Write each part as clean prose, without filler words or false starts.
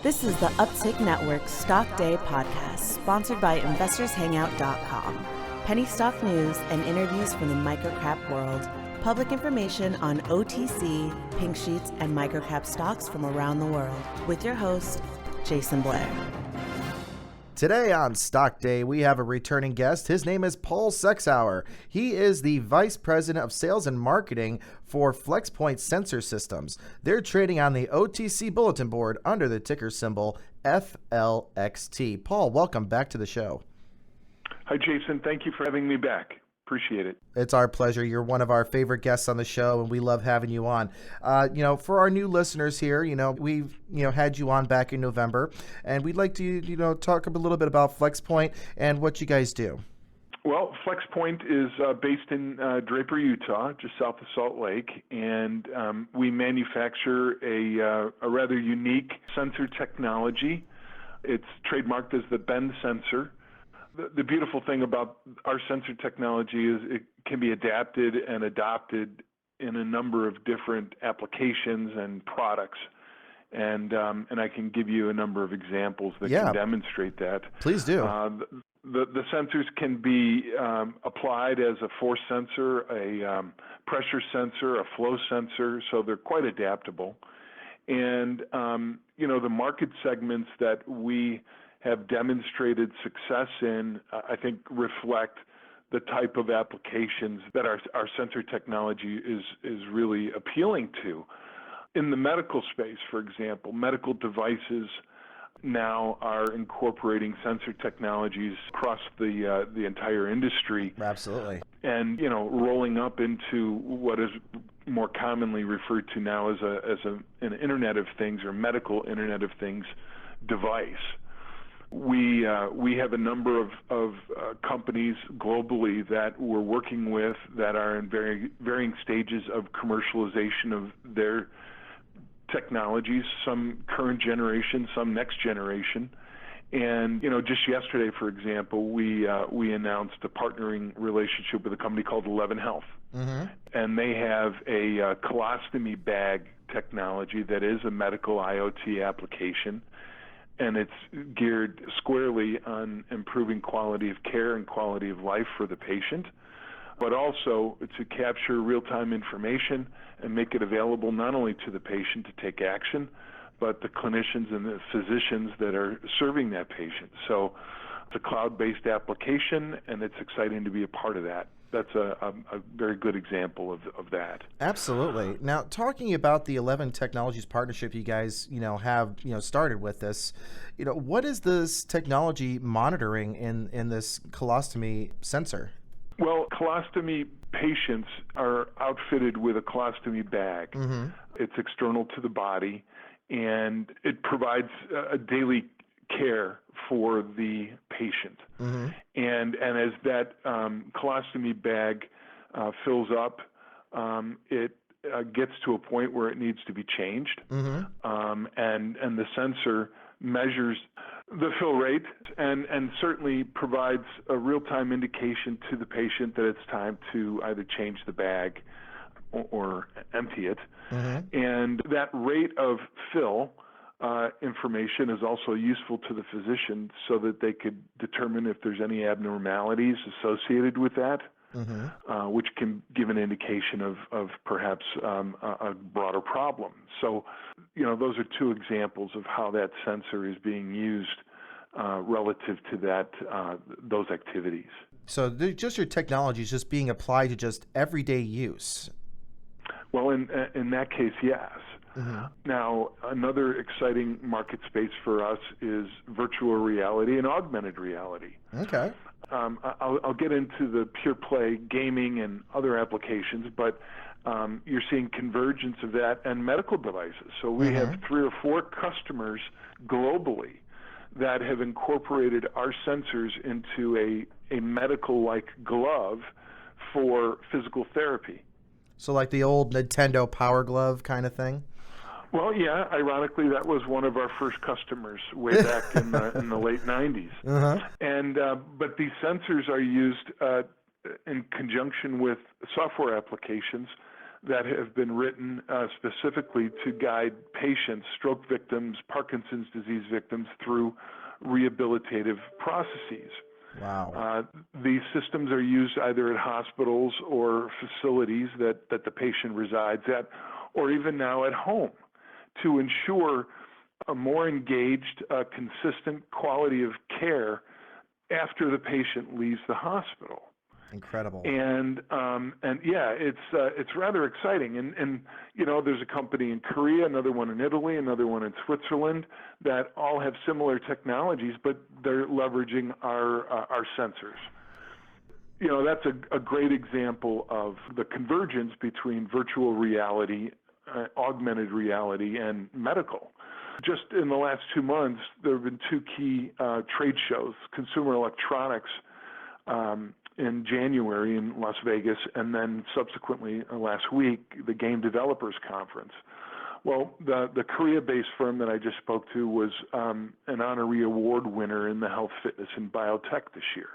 This is the Uptick Network Stock Day podcast, sponsored by InvestorsHangout.com. Penny stock news and interviews from the microcap world. Public information on OTC, pink sheets, and microcap stocks from around the world. With your host, Jasyn Blair. Today on Stock Day, we have a returning guest. His name is Paul Sexauer. He is the Vice President of Sales and Marketing for Flexpoint Sensor Systems. They're trading on the OTC bulletin board under the ticker symbol FLXT. Paul, welcome back to the show. Hi, Jason. Thank you for having me back. Appreciate it. It's our pleasure. You're one of our favorite guests on the show, and we love having you on. For our new listeners here, we've had you on back in November, and we'd like to talk a little bit about Flexpoint and what you guys do. Well, Flexpoint is based in Draper, Utah, just south of Salt Lake, and we manufacture a rather unique sensor technology. It's trademarked as the bend sensor. The beautiful thing about our sensor technology is it can be adapted and adopted in a number of different applications and products. And I can give you a number of examples that can demonstrate that. Please do. The sensors can be applied as a force sensor, a pressure sensor, a flow sensor, so they're quite adaptable. And, the market segments that we have demonstrated success in, I think, reflect the type of applications that our sensor technology is really appealing to. In the medical space, for example, medical devices now are incorporating sensor technologies across the entire industry. Absolutely. And, rolling up into what is more commonly referred to now as an Internet of Things or medical Internet of Things device. We have a number of companies globally that we're working with that are in varying stages of commercialization of their technologies, some current generation, some next generation. And, just yesterday, for example, we announced a partnering relationship with a company called 11 Health. Mm-hmm. And they have a colostomy bag technology that is a medical IoT application. And it's geared squarely on improving quality of care and quality of life for the patient, but also to capture real-time information and make it available not only to the patient to take action, but the clinicians and the physicians that are serving that patient. So it's a cloud-based application, and it's exciting to be a part of that. That's a very good example of that. Absolutely. Now, talking about the 11 Technologies partnership you guys, have, started with this, what is this technology monitoring in this colostomy sensor? Well, colostomy patients are outfitted with a colostomy bag. Mm-hmm. It's external to the body, and it provides a daily care for the patient. Mm-hmm. And as that colostomy bag fills up, it gets to a point where it needs to be changed. Mm-hmm. And the sensor measures the fill rate and certainly provides a real-time indication to the patient that it's time to either change the bag or empty it. Mm-hmm. And that rate of fill information is also useful to the physician so that they could determine if there's any abnormalities associated with that, mm-hmm. Which can give an indication of perhaps a broader problem. So, those are two examples of how that sensor is being used relative to those activities. So just your technology is just being applied to just everyday use. Well, in that case, yes. Mm-hmm. Now, another exciting market space for us is virtual reality and augmented reality. Okay. I'll get into the pure play gaming and other applications, but you're seeing convergence of that and medical devices. So we mm-hmm. have 3 or 4 customers globally that have incorporated our sensors into a medical-like glove for physical therapy. So like the old Nintendo Power Glove kind of thing? Well, yeah. Ironically, that was one of our first customers way back in the late 90s. Uh-huh. And but these sensors are used in conjunction with software applications that have been written specifically to guide patients, stroke victims, Parkinson's disease victims, through rehabilitative processes. Wow. These systems are used either at hospitals or facilities that the patient resides at, or even now at home, to ensure a more engaged, consistent quality of care after the patient leaves the hospital. Incredible. And yeah, it's rather exciting. And there's a company in Korea, another one in Italy, another one in Switzerland that all have similar technologies, but they're leveraging our sensors. That's a great example of the convergence between virtual reality, augmented reality, and medical. Just in the last 2 months, there have been two key trade shows: Consumer Electronics in January in Las Vegas, and then subsequently last week, the Game Developers Conference. Well, the Korea-based firm that I just spoke to was an honorary award winner in the health, fitness, and biotech this year.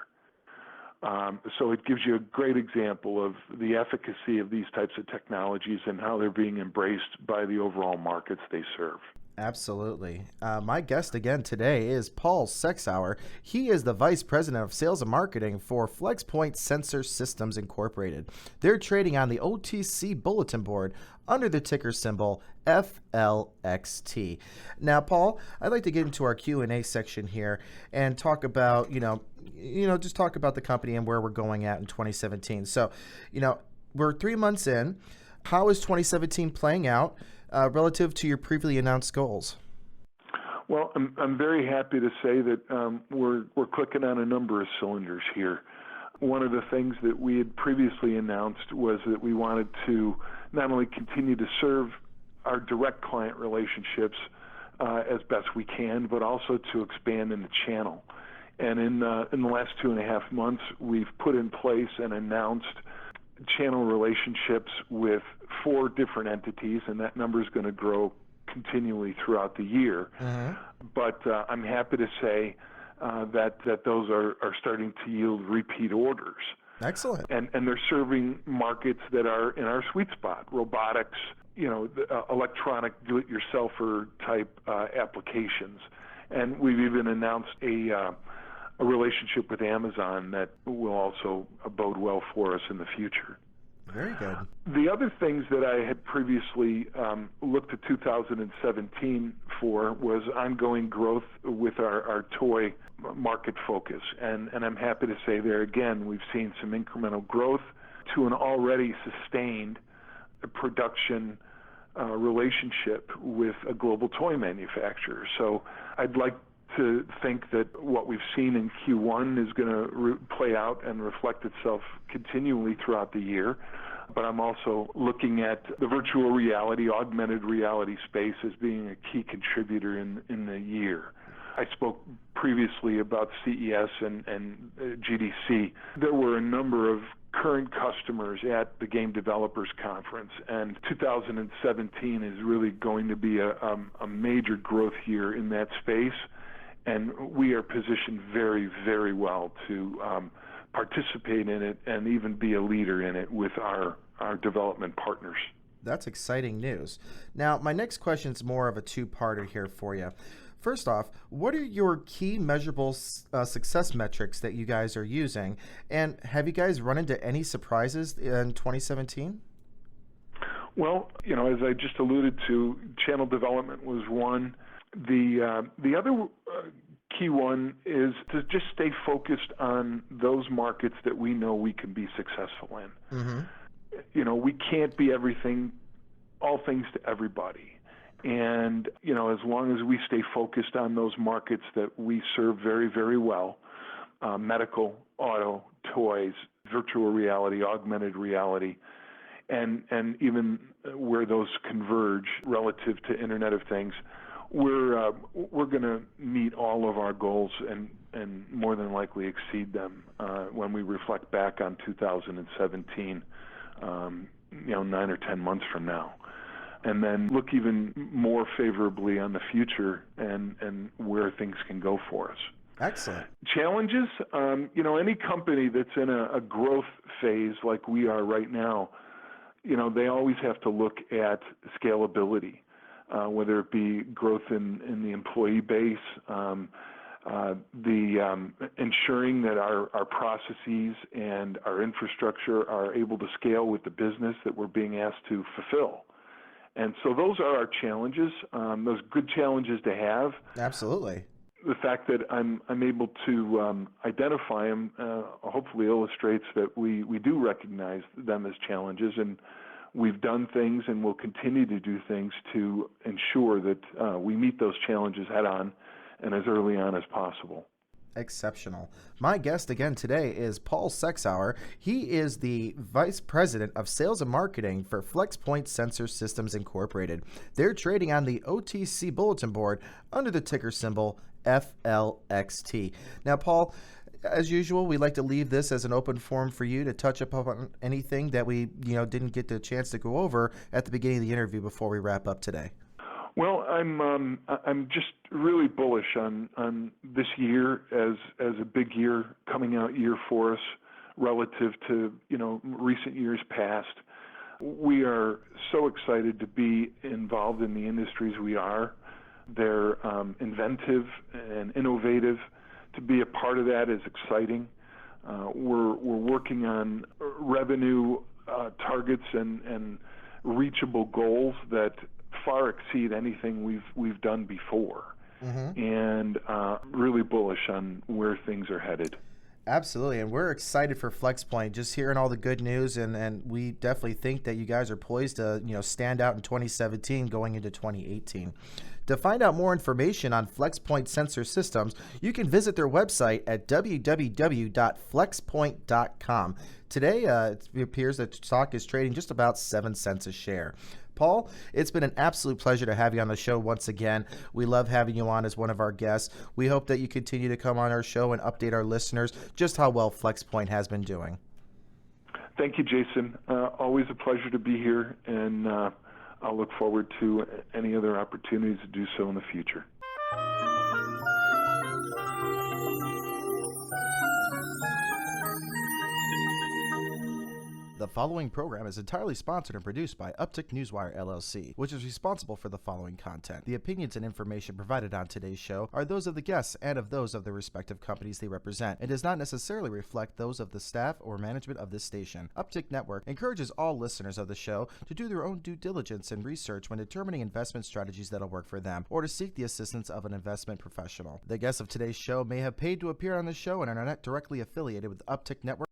So it gives you a great example of the efficacy of these types of technologies and how they're being embraced by the overall markets they serve. Absolutely. My guest again today is Paul Sexauer. He is the Vice President of Sales and Marketing for Flexpoint Sensor Systems Incorporated. They're trading on the OTC Bulletin Board under the ticker symbol FLXT. Now, Paul, I'd like to get into our Q&A section here and talk about, just talk about the company and where we're going at in 2017. So, we're 3 months in. How is 2017 playing out relative to your previously announced goals? Well, I'm very happy to say that we're clicking on a number of cylinders here. One of the things that we had previously announced was that we wanted to not only continue to serve our direct client relationships as best we can, but also to expand in the channel. And in the last 2.5 months, we've put in place and announced channel relationships with 4 different entities, and that number is going to grow continually throughout the year. Mm-hmm. But I'm happy to say that those are starting to yield repeat orders. Excellent. And they're serving markets that are in our sweet spot: robotics, electronic do-it-yourselfer type applications. And we've even announced a relationship with Amazon that will also bode well for us in the future. Very good. The other things that I had previously looked at 2017 for was ongoing growth with our toy market focus. And I'm happy to say there again, we've seen some incremental growth to an already sustained production relationship with a global toy manufacturer. So I'd like to think that what we've seen in Q1 is going to play out and reflect itself continually throughout the year. But I'm also looking at the virtual reality, augmented reality space as being a key contributor in the year. I spoke previously about CES and GDC. There were a number of current customers at the Game Developers Conference, and 2017 is really going to be a major growth year in that space. And we are positioned very, very well to participate in it and even be a leader in it with our development partners. That's exciting news. Now, my next question is more of a two-parter here for you. First off, what are your key measurable success metrics that you guys are using? And have you guys run into any surprises in 2017? Well, as I just alluded to, channel development was one. The other key one is to just stay focused on those markets that we know we can be successful in. Mm-hmm. We can't be all things to everybody. And, as long as we stay focused on those markets that we serve very, very well, medical, auto, toys, virtual reality, augmented reality, and even where those converge relative to Internet of Things, we're going to meet all of our goals and more than likely exceed them when we reflect back on 2017, 9 or 10 months from now. And then look even more favorably on the future and where things can go for us. Excellent. Challenges, any company that's in a growth phase like we are right now, they always have to look at scalability, whether it be growth in the employee base, ensuring that our processes and our infrastructure are able to scale with the business that we're being asked to fulfill. And so those are our challenges, those good challenges to have. Absolutely. The fact that I'm able to identify them hopefully illustrates that we do recognize them as challenges, and we've done things and will continue to do things to ensure that we meet those challenges head on and as early on as possible. Exceptional. My guest again today is Paul Sexauer. He is the Vice President of Sales and Marketing for Flexpoint Sensor Systems Incorporated. They're trading on the OTC Bulletin Board under the ticker symbol FLXT. Now, Paul, as usual, we like to leave this as an open forum for you to touch upon anything that we didn't get the chance to go over at the beginning of the interview before we wrap up today. Well, I'm just really bullish on this year as a big year, coming out year for us relative to recent years past. We are so excited to be involved in the industries we are. They're inventive and innovative. To be a part of that is exciting. We're working on revenue targets and reachable goals that far exceed anything we've done before, and really bullish on where things are headed. Absolutely, and we're excited for Flexpoint, just hearing all the good news, and we definitely think that you guys are poised to stand out in 2017 going into 2018. To find out more information on Flexpoint Sensor Systems, you can visit their website at www.flexpoint.com. Today, it appears that stock is trading just about 7 cents a share. Paul, it's been an absolute pleasure to have you on the show once again. We love having you on as one of our guests. We hope that you continue to come on our show and update our listeners just how well Flexpoint has been doing. Thank you, Jasyn. Always a pleasure to be here, and I'll look forward to any other opportunities to do so in the future. The following program is entirely sponsored and produced by Uptick Newswire LLC, which is responsible for the following content. The opinions and information provided on today's show are those of the guests and of those of the respective companies they represent, and does not necessarily reflect those of the staff or management of this station. Uptick Network encourages all listeners of the show to do their own due diligence and research when determining investment strategies that'll work for them, or to seek the assistance of an investment professional. The guests of today's show may have paid to appear on the show and are not directly affiliated with Uptick Network